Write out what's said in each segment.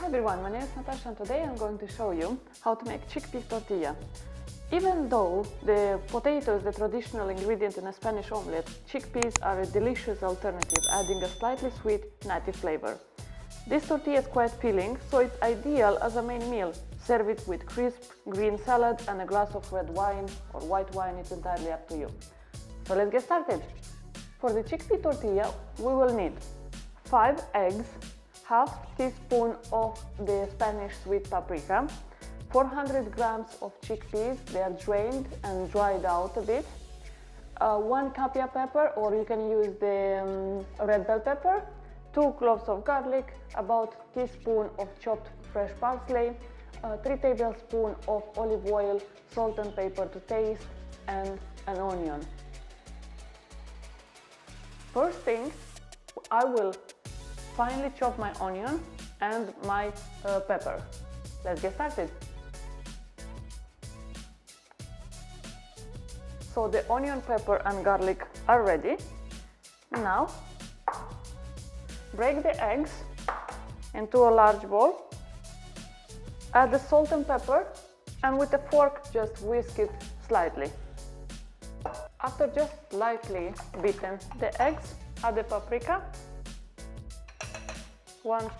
everyone, my name is Natasha and today I'm going to show you how to make chickpeas tortilla. Even though the potato is the traditional ingredient in a Spanish omelette, chickpeas are a delicious alternative, adding a slightly sweet, native flavor. This tortilla is quite filling, so it's ideal as a main meal. Serve it with crisp green salad and a glass of red wine or white wine, it's entirely up to you. So let's get started. For the chickpea tortilla, we will need 5 eggs, half teaspoon of the Spanish sweet paprika, 400 grams of chickpeas, they are drained and dried out a bit, 1 kapia pepper, or you can use the red bell pepper, 2 cloves of garlic, about teaspoon of chopped fresh parsley, 3 tablespoons of olive oil, salt and pepper to taste, and an onion. First thing, I will finely chop my onion and my pepper. Let's get started. So the onion, pepper and garlic are ready. Now break the eggs into a large bowl. Add the salt and pepper and with a fork just whisk it slightly. After just lightly beaten the eggs, add the paprika, 1/2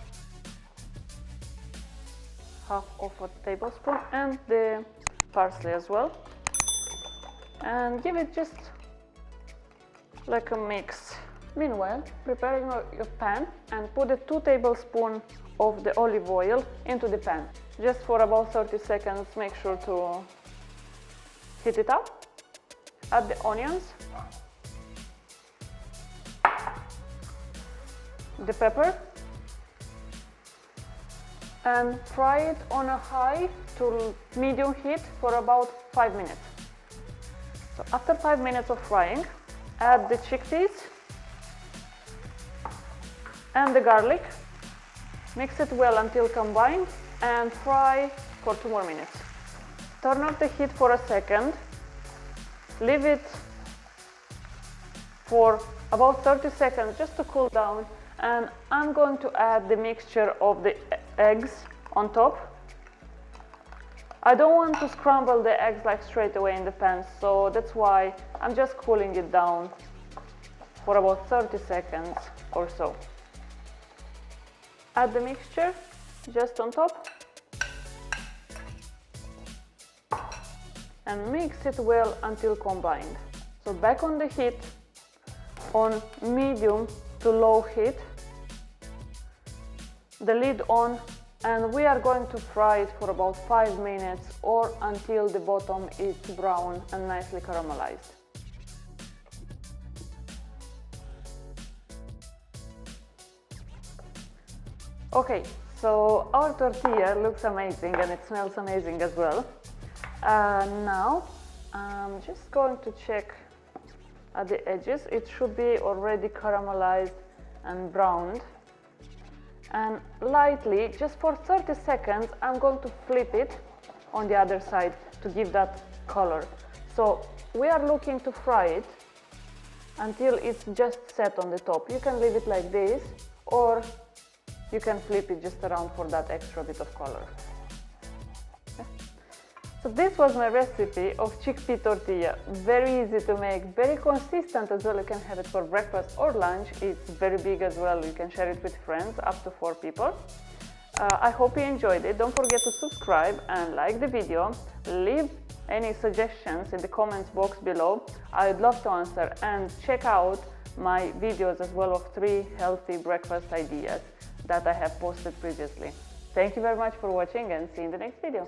of a tablespoon, and the parsley as well, and give it just like a mix. Meanwhile, preparing your pan and put the 2 tablespoons of the olive oil into the pan. Just for about 30 seconds, make sure to heat it up. Add the onions, the pepper, and fry it on a high to medium heat for about 5 minutes. So after 5 minutes of frying, add the chickpeas and the garlic. Mix it well until combined and fry for 2 more minutes. Turn off the heat for a second. Leave it for about 30 seconds just to cool down, and I'm going to add the mixture of the eggs on top. I don't want to scramble the eggs like straight away in the pan, so that's why I'm just cooling it down for about 30 seconds or so. Add the mixture just on top and mix it well until combined. So back on the heat on medium to low heat, the lid on, and we are going to fry it for about 5 minutes or until the bottom is brown and nicely caramelized. Okay, so our tortilla looks amazing and it smells amazing as well. Now I'm just going to check at the edges. It should be already caramelized and browned. And lightly, just for 30 seconds, I'm going to flip it on the other side to give that color. So we are looking to fry it until it's just set on the top. You can leave it like this, or you can flip it just around for that extra bit of color. So this was my recipe of chickpea tortilla. Very easy to make, very consistent as well. You can have it for breakfast or lunch. It's very big as well. You can share it with friends, up to 4 people. I hope you enjoyed it. Don't forget to subscribe and like the video. Leave any suggestions in the comments box below. I'd love to answer, and check out my videos as well of 3 healthy breakfast ideas that I have posted previously. Thank you very much for watching and see you in the next video.